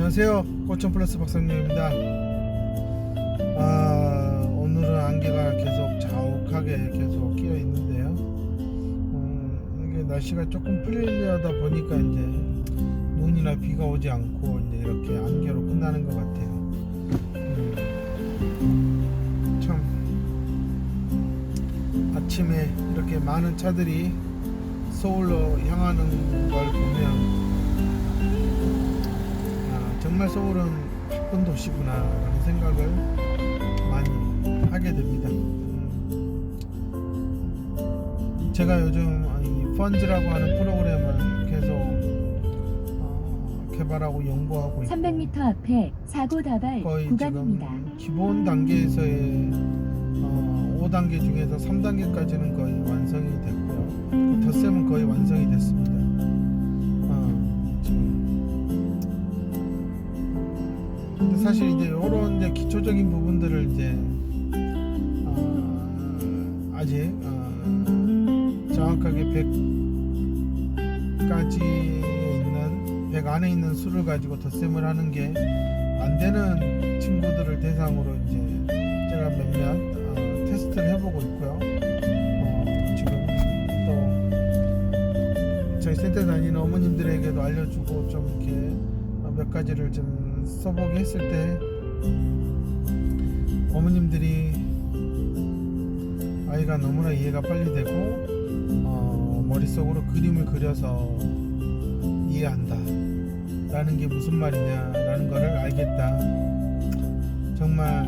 안녕하세요. 고천플러스 박상님입니다. 오늘은 안개가 계속 자욱하게 계속 끼어 있는데요. 이게 날씨가 조금 풀리려다 보니까 이제 눈이나 비가 오지 않고 이제 이렇게 안개로 끝나는 것 같아요. 참 아침에 이렇게 많은 차들이 서울로 향하는 걸 보면 정말 서울은 바쁜 도시구나 라는 생각을 많이 하게 됩니다. 제가 요즘 이 펀즈라고 하는 프로그램을 계속 개발하고 연구하고 있고 300m 앞에 사고 다발 거의 구간입니다. 지금 기본 단계에서의 5단계 중에서 3단계까지는 거의 완성이 됐고요. 덧셈은 거의 완성이 됐습니다. 근데 사실 이제 이런 이제 기초적인 부분들을 이제 아직 정확하게 100까지 있는 100 안에 있는 수를 가지고 덧셈을 하는 게 안 되는 친구들을 대상으로 이제 제가 몇몇 테스트를 해보고 있고요. 지금 또 저희 센터 다니는 어머님들에게도 알려주고 좀 이렇게 몇 가지를 좀 써보게 했을 때 어머님들이 아이가 너무나 이해가 빨리 되고 머릿속으로 그림을 그려서 이해한다 라는 게 무슨 말이냐 라는 거를 알겠다. 정말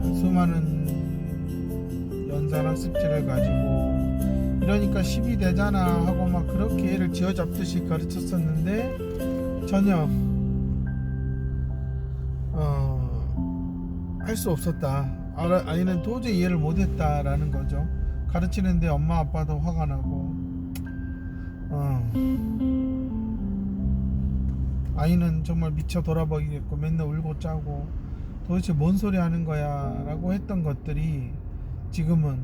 수많은 연산 학습지를 가지고 이러니까 10이 되잖아 하고 막 그렇게 애를 쥐어잡듯이 가르쳤었는데 전혀 할 수 없었다. 아이는 도저히 이해를 못했다라는 거죠. 가르치는데 엄마 아빠도 화가 나고 아이는 정말 미쳐 돌아버리겠고 맨날 울고 짜고 도대체 뭔 소리 하는 거야 라고 했던 것들이 지금은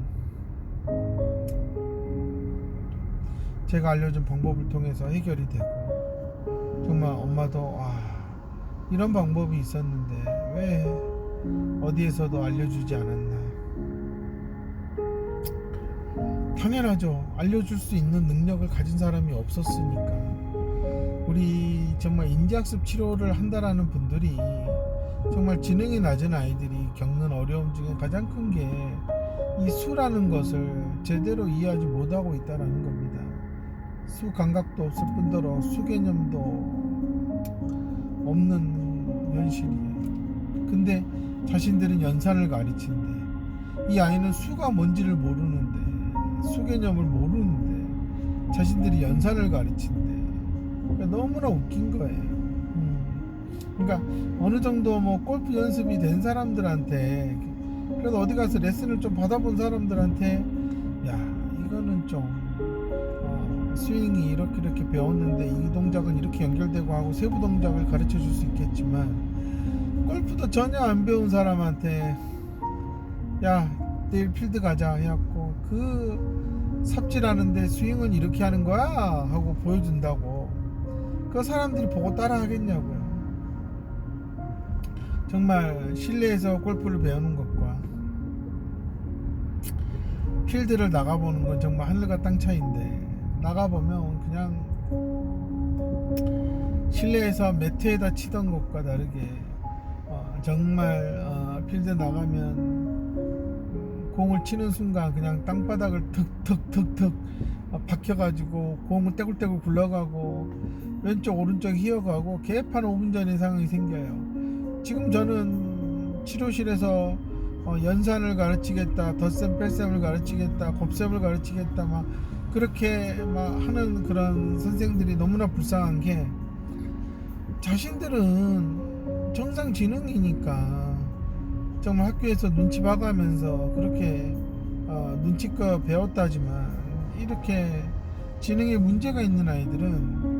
제가 알려준 방법을 통해서 해결이 되고 정말 엄마도 이런 방법이 있었는데 왜 어디에서도 알려주지 않았나. 당연하죠. 알려줄 수 있는 능력을 가진 사람이 없었으니까. 우리 정말 인지학습 치료를 한다라는 분들이 정말 지능이 낮은 아이들이 겪는 어려움 중에 가장 큰 게 이 수라는 것을 제대로 이해하지 못하고 있다는 겁니다. 수 감각도 없을 뿐더러 수 개념도 없는 현실이에요. 근데 자신들은 연산을 가르친대. 이 아이는 수가 뭔지를 모르는데, 수 개념을 모르는데 자신들이 연산을 가르친대. 그러니까 너무나 웃긴 거예요. 그러니까 어느 정도 뭐 골프 연습이 된 사람들한테, 그래도 어디 가서 레슨을 좀 받아본 사람들한테 야 이거는 좀 스윙이 이렇게 배웠는데 이 동작은 이렇게 연결되고 하고 세부 동작을 가르쳐 줄 수 있겠지만 골프도 전혀 안 배운 사람한테 야 내일 필드 가자 해갖고 그 삽질하는데 스윙은 이렇게 하는 거야 하고 보여준다고 그 사람들이 보고 따라 하겠냐고요. 정말 실내에서 골프를 배우는 것과 필드를 나가보는 건 정말 하늘과 땅 차이인데, 나가보면 그냥 실내에서 매트에다 치던 것과 다르게 정말 필드 나가면 공을 치는 순간 그냥 땅바닥을 턱턱턱턱 박혀가지고 공은 떼굴떼굴 굴러가고 왼쪽 오른쪽 휘어가고 개판 5분 전의 상황이 생겨요. 지금 저는 치료실에서 연산을 가르치겠다, 덧셈 뺄셈을 가르치겠다, 곱셈을 가르치겠다 막 그렇게 막 하는 그런 선생들이 너무나 불쌍한 게, 자신들은 정상지능이니까 정말 학교에서 눈치 봐가면서 그렇게 눈치껏 배웠다지만, 이렇게 지능에 문제가 있는 아이들은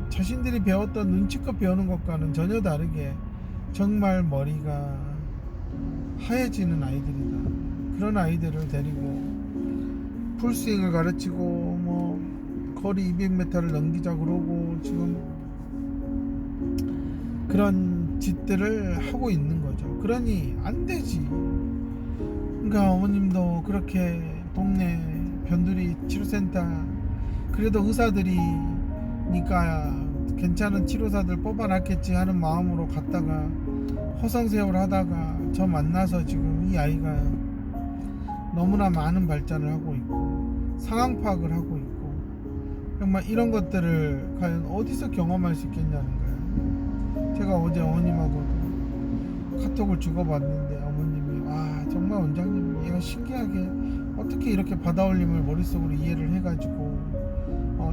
자신들이 배웠던 눈치껏 배우는 것과는 전혀 다르게 정말 머리가 하얘지는 아이들이다. 그런 아이들을 데리고 풀스윙을 가르치고 뭐 거리 200m를 넘기자 그러고 지금 그런 짓들을 하고 있는 거죠. 그러니 안 되지. 그러니까 어머님도 그렇게 동네 변두리 치료센터, 그래도 의사들이니까 괜찮은 치료사들 뽑아놨겠지 하는 마음으로 갔다가 허송세월 하다가 저 만나서 지금 이 아이가 너무나 많은 발전을 하고 있고 상황 파악을 하고 있고, 정말 이런 것들을 과연 어디서 경험할 수 있겠냐는 거예요. 제가 어제 어머님하고 카톡을 주고받는데 어머님이 정말 원장님 얘가 신기하게 어떻게 이렇게 바다올림을 머릿속으로 이해를 해가지고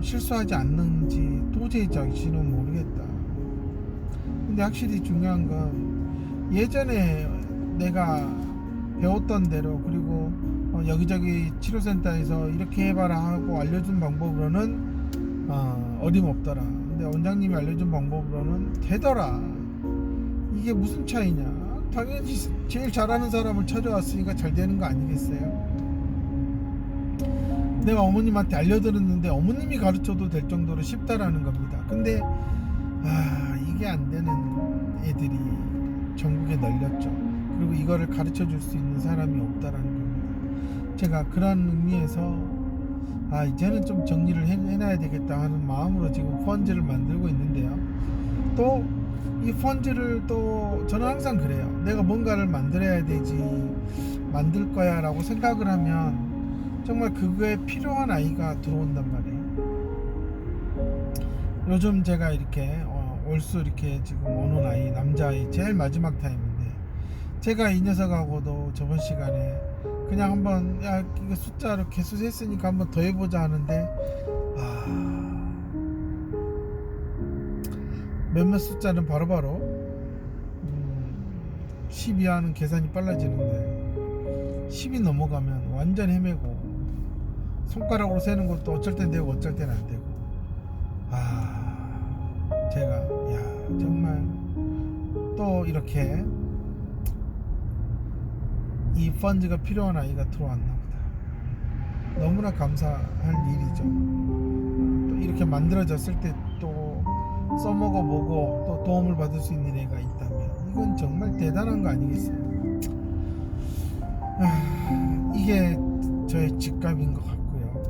실수하지 않는지 도저히 자신은 모르겠다. 근데 확실히 중요한 건 예전에 내가 배웠던 대로, 그리고 여기저기 치료센터에서 이렇게 해봐라 하고 알려준 방법으로는 어림없더라. 근데 원장님이 알려준 방법으로는 되더라. 이게 무슨 차이냐? 당연히 제일 잘하는 사람을 찾아왔으니까 잘 되는 거 아니겠어요? 내가 어머님한테 알려드렸는데 어머님이 가르쳐도 될 정도로 쉽다라는 겁니다. 근데 이게 안 되는 애들이 전국에 널렸죠. 그리고 이거를 가르쳐 줄 수 있는 사람이 없다라는 겁니다. 제가 그런 의미에서 이제는 좀 정리를 해놔야 되겠다 하는 마음으로 지금 펀즈를 만들고 있는데요. 또 이 펀즈를 또 저는 항상 그래요. 내가 뭔가를 만들어야 되지, 만들 거야 라고 생각을 하면 정말 그거에 필요한 아이가 들어온단 말이에요. 요즘 제가 이렇게 올수 이렇게 지금 오는 아이, 남자아이 제일 마지막 타임인데, 제가 이 녀석하고도 저번 시간에 그냥 한번 이거 숫자로 개수했으니까 한번 더 해보자 하는데 몇몇 숫자는 바로바로 10 이하는 계산이 빨라지는데 10이 넘어가면 완전 헤매고, 손가락으로 세는 것도 어쩔 땐 되고 어쩔 땐 안 되고, 제가 정말 또 이렇게 이 펀즈가 필요한 아이가 들어왔나 보다. 너무나 감사할 일이죠. 또 이렇게 만들어졌을 때 또 써먹어 보고 또 도움을 받을 수 있는 애가 있다면 이건 정말 대단한 거 아니겠어요? 이게 저의 직감인 것 같고요.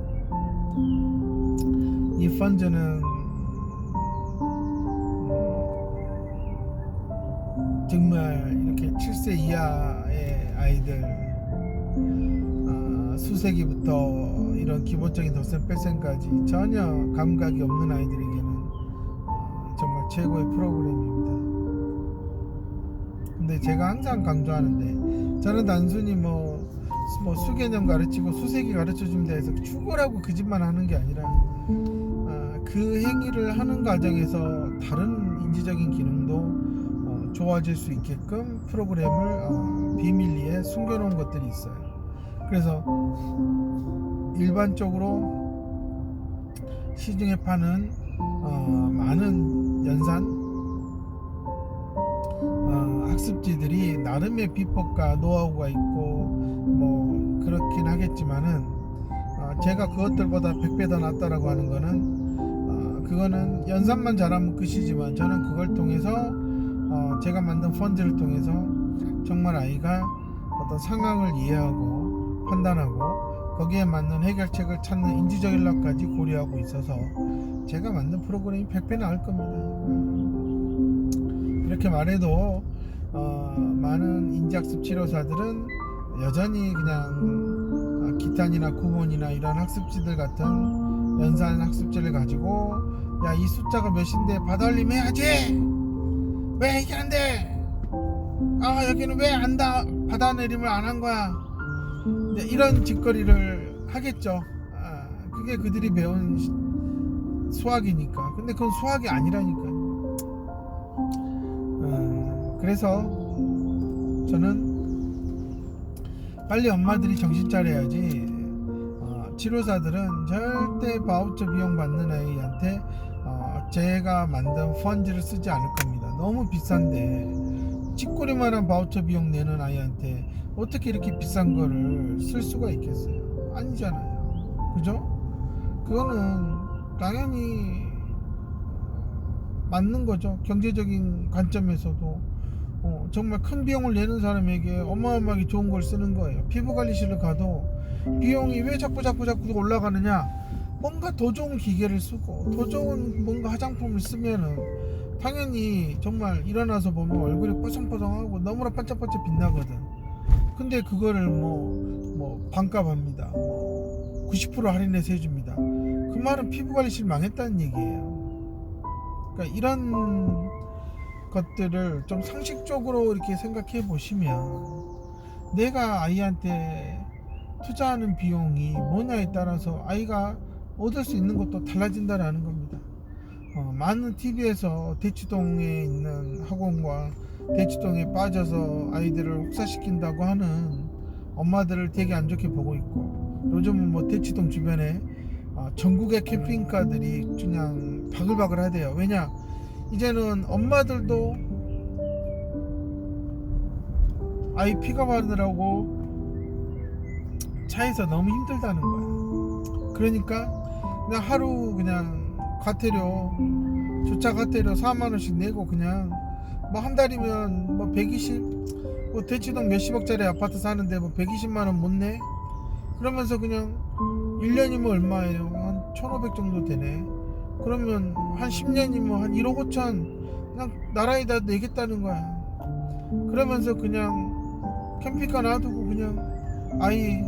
이 펀즈는 정말 이렇게 7세 이하의 아이들, 수세기부터 이런 기본적인 덧셈 뺄셈까지 전혀 감각이 없는 아이들에게는 정말 최고의 프로그램입니다. 근데 제가 항상 강조하는데, 저는 단순히 뭐 수개념 가르치고 수세기 가르쳐준다 해서 죽으라고 그 짓만 하는 게 아니라 그 행위를 하는 과정에서 다른 인지적인 기능도 좋아질 수 있게끔 프로그램을 비밀리에 숨겨놓은 것들이 있어요. 그래서 일반적으로 시중에 파는 많은 연산 학습지들이 나름의 비법과 노하우가 있고 뭐 그렇긴 하겠지만은 제가 그것들보다 100배 더 낫다라고 하는 거는 그거는 연산만 잘하면 끝이지만, 저는 그걸 통해서 제가 만든 펀즈를 통해서 정말 아이가 어떤 상황을 이해하고 판단하고 거기에 맞는 해결책을 찾는 인지적 인락까지 고려하고 있어서 제가 만든 프로그램이 100배 나을 겁니다. 이렇게 말해도 많은 인지학습 치료사들은 여전히 그냥 기탄이나 구몬이나 이런 학습지들 같은 연산 학습지를 가지고 이 숫자가 몇인데 바다올림 해야지, 왜 이게 안 돼, 여기는 왜 바다내림을 안 한 거야, 이런 짓거리를 하겠죠. 그게 그들이 배운 수학이니까. 근데 그건 수학이 아니라니까요. 그래서 저는 빨리 엄마들이 정신 차려야지. 치료사들은 절대 바우처 비용 받는 아이한테 제가 만든 펀즈를 쓰지 않을 겁니다. 너무 비싼데 찌꼬리만한 바우처 비용 내는 아이한테 어떻게 이렇게 비싼 거를 쓸 수가 있겠어요? 아니잖아요. 그죠? 그거는 당연히 맞는 거죠. 경제적인 관점에서도 정말 큰 비용을 내는 사람에게 어마어마하게 좋은 걸 쓰는 거예요. 피부관리실을 가도 비용이 왜 자꾸 올라가느냐, 뭔가 더 좋은 기계를 쓰고 더 좋은 뭔가 화장품을 쓰면은 당연히 정말 일어나서 보면 얼굴이 뽀송뽀송하고 너무나 반짝반짝 빛나거든. 근데 그거를 뭐 반값 합니다, 90% 할인해서 해줍니다. 그 말은 피부관리실 망했다는 얘기예요. 그러니까 이런 것들을 좀 상식적으로 이렇게 생각해 보시면 내가 아이한테 투자하는 비용이 뭐냐에 따라서 아이가 얻을 수 있는 것도 달라진다라는 겁니다. 많은 TV에서 대치동에 있는 학원과 대치동에 빠져서 아이들을 혹사시킨다고 하는 엄마들을 되게 안 좋게 보고 있고, 요즘은 뭐 대치동 주변에 전국의 캠핑카들이 그냥 바글바글 하대요. 왜냐, 이제는 엄마들도 아이 픽업하느라고 차에서 너무 힘들다는 거야. 그러니까 그냥 하루 그냥 과태료, 주차 과태료 4만원씩 내고 그냥 뭐 한 달이면 뭐 120, 뭐 대치동 몇십억짜리 아파트 사는데 뭐 120만원 못 내? 그러면서 그냥 1년이면 얼마예요? 한 1,500 정도 되네. 그러면 한 10년이면 한 1억 5천 그냥 나라에다 내겠다는 거야. 그러면서 그냥 캠핑카 놔두고 그냥 아이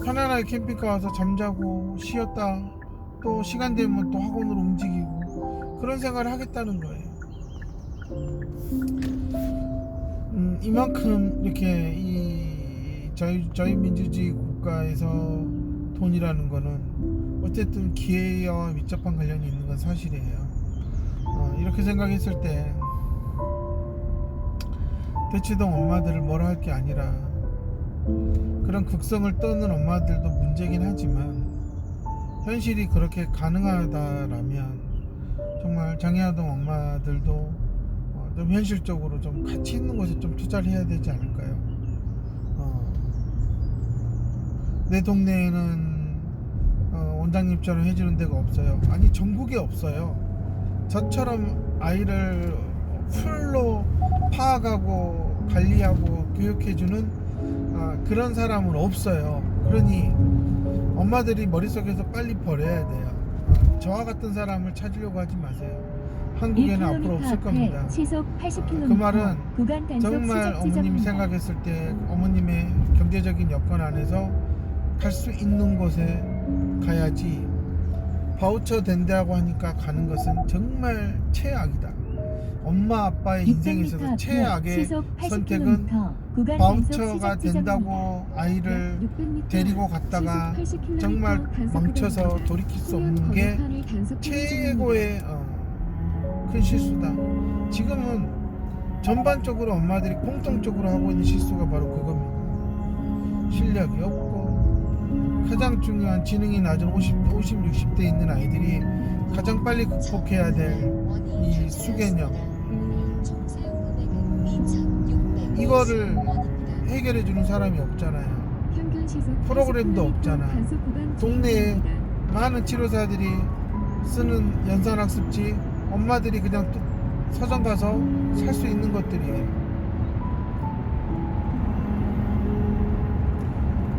편안하게 캠핑카 와서 잠자고 쉬었다 또 시간 되면 또 학원으로 움직이고 그런 생활을 하겠다는 거예요. 이만큼 이렇게 이 자유민주주의 국가에서 돈이라는 거는 어쨌든 기회와 밀접한 관련이 있는 건 사실이에요. 이렇게 생각했을 때 대치동 엄마들을 뭐라 할 게 아니라, 그런 극성을 떠는 엄마들도 문제긴 하지만 현실이 그렇게 가능하다라면 정말 장애아동 엄마들도 좀 현실적으로 좀 가치 있는 곳에 좀 투자를 해야 되지 않을까요? 내 동네에는 원장님처럼 해주는 데가 없어요. 아니, 전국에 없어요. 저처럼 아이를 풀로 파악하고 관리하고 교육해주는 그런 사람은 없어요. 그러니 엄마들이 머릿속에서 빨리 버려야 돼요. 저와 같은 사람을 찾으려고 하지 마세요. 한국에는 앞으로 없을 겁니다. 시속 80km 그 말은 구간 단속 정말 시작 어머님이 지점입니다. 생각했을 때 어머님의 경제적인 여건 안에서 갈 수 있는 곳에 가야지, 바우처 된다고 하니까 가는 것은 정말 최악이다. 엄마 아빠의 인생에 있어서 최악의 선택은 바우처가 된다고 아이를 데리고 갔다가 정말 망쳐서 돌이킬 수 없는 게 최고의 큰 실수다. 지금은 전반적으로 엄마들이 공통적으로 하고 있는 실수가 바로 그겁니다. 실력이 없고 가장 중요한 지능이 낮은 50, 60대 있는 아이들이 가장 빨리 극복해야 될 이 수개념, 이거를 해결해 주는 사람이 없잖아요. 프로그램도 없잖아. 동네에 많은 치료사들이 쓰는 연산학습지 엄마들이 그냥 또 서점 가서 살 수 있는 것들이에요.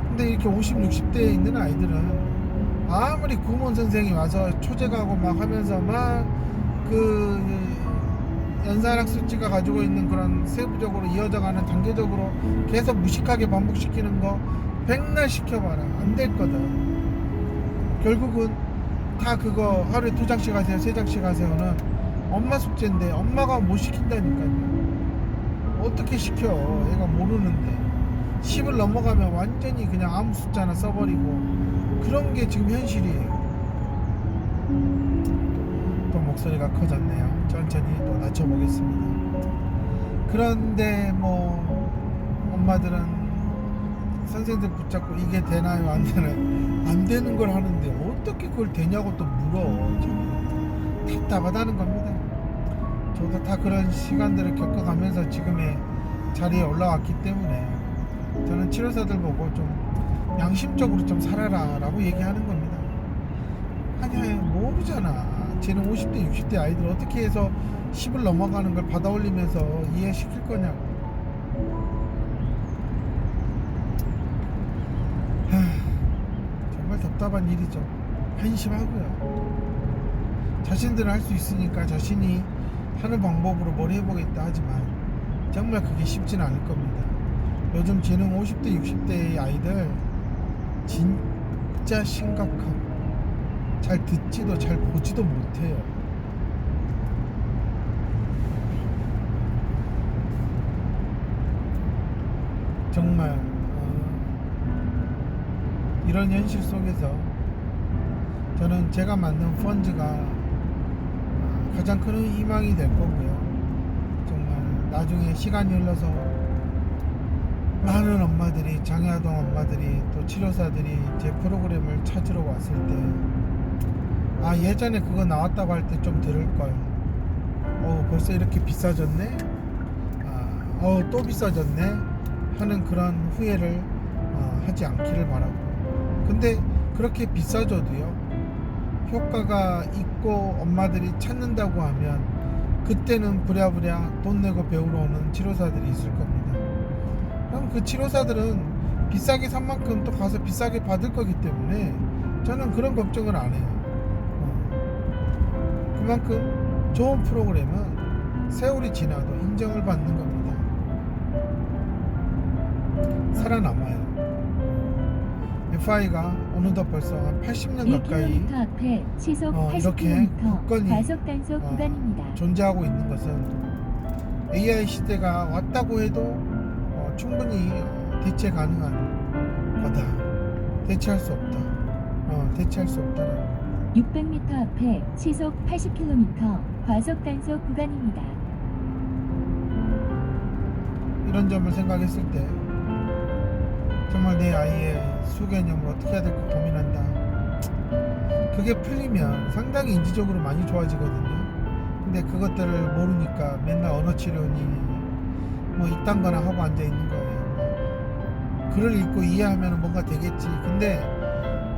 근데 이렇게 50, 60대에 있는 아이들은 아무리 구몬 선생이 와서 초제가고 막 하면서 막 그 연산학습지가 가지고 있는 그런 세부적으로 이어져가는 단계적으로 계속 무식하게 반복시키는 거 백날 시켜봐라, 안 될 거다. 결국은 다 그거 하루에 2장씩 하세요, 3장씩 하세요는 엄마 숙제인데 엄마가 못 시킨다니까요. 어떻게 시켜, 애가 모르는데. 10을 넘어가면 완전히 그냥 아무 숫자나 써버리고, 그런 게 지금 현실이에요. 또 목소리가 커졌네요. 천천히 또 낮춰보겠습니다. 그런데 뭐 엄마들은 선생님들 붙잡고 이게 되나요 안 되나요, 안 되는 걸 하는데 어떻게 그걸 되냐고 또 물어. 답답하다는 겁니다. 저도 다 그런 시간들을 겪어가면서 지금의 자리에 올라왔기 때문에 저는 치료사들 보고 좀 양심적으로 좀 살아라 라고 얘기하는 겁니다. 아니 모르잖아. 쟤는 50대 60대 아이들 어떻게 해서 10을 넘어가는 걸 받아 올리면서 이해시킬 거냐고. 정말 답답한 일이죠. 한심하고요. 자신들은 할 수 있으니까 자신이 하는 방법으로 뭘 해보겠다 하지만 정말 그게 쉽진 않을 겁니다. 요즘 재능 50대 60대의 아이들 진짜 심각하고 잘 듣지도 잘 보지도 못해요. 정말 이런 현실 속에서 저는 제가 만든 펀즈가 가장 큰 희망이 될 거고요. 정말 나중에 시간이 흘러서 많은 엄마들이, 장애아동 엄마들이, 또 치료사들이 제 프로그램을 찾으러 왔을 때 예전에 그거 나왔다고 할 때 좀 들을걸. 벌써 이렇게 비싸졌네? 또 비싸졌네? 하는 그런 후회를 하지 않기를 바라고. 근데 그렇게 비싸져도요, 효과가 있고 엄마들이 찾는다고 하면 그때는 부랴부랴 돈 내고 배우러 오는 치료사들이 있을 겁니다. 그럼 그 치료사들은 비싸게 산 만큼 또 가서 비싸게 받을 거기 때문에 저는 그런 걱정을 안 해요. 그만큼 좋은 프로그램은 세월이 지나도 인정을 받는 겁니다. 살아남아요. FI가 어느덧 벌써 한 80년 가까이 1km 앞에 시속 이렇게 80km 굳건히 과속 단속 구간입니다. 존재하고 있는 것은 AI 시대가 왔다고 해도 충분히 대체 가능한 거다. 대체할 수 없다. 대체할 수 없다는 거. 600m 앞에 시속 80km 과속 단속 구간입니다. 이런 점을 생각했을 때 정말 내 아이의 수개념을 어떻게 해야 될까 고민한다. 그게 풀리면 상당히 인지적으로 많이 좋아지거든요. 근데 그것들을 모르니까 맨날 언어치료니 뭐 이딴 거나 하고 앉아 있는 거예요. 글을 읽고 이해하면 뭔가 되겠지. 근데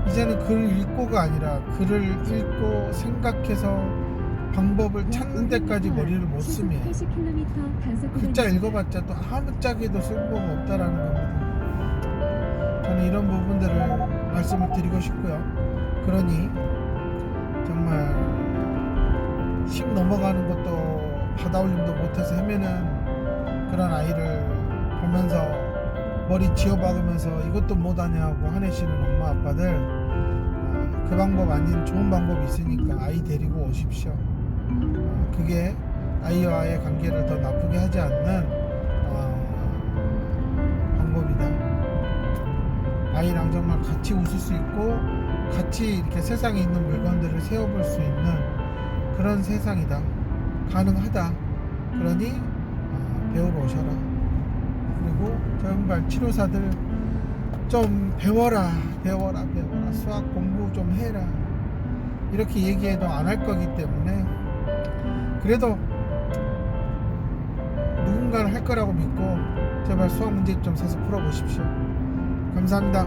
이제는 글을 읽고가 아니라 글을 읽고 생각해서 방법을 찾는 데까지 머리를 못 쓰면 80km 단속 글자 구간입니다. 읽어봤자 또 아무짝에도 쓸모가 없다라는 겁니다. 저는 이런 부분들을 말씀을 드리고 싶고요. 그러니 정말 10 넘어가는 것도 받아올림도 못해서 헤매는 그런 아이를 보면서 머리 지어박으면서 이것도 못하냐 하고 화내시는 엄마 아빠들, 그 방법 아닌 좋은 방법이 있으니까 아이 데리고 오십시오. 그게 아이와의 관계를 더 나쁘게 하지 않는 방법이다. 아이랑 정말 같이 웃을 수 있고 같이 이렇게 세상에 있는 물건들을 세워볼 수 있는 그런 세상이다. 가능하다. 그러니 배우러 오셔라. 그리고 정말 치료사들 좀 배워라. 수학 공부 좀 해라. 이렇게 얘기해도 안 할 거기 때문에 그래도 누군가는 할 거라고 믿고 제발 수학 문제 좀 사서 풀어보십시오. 감사합니다.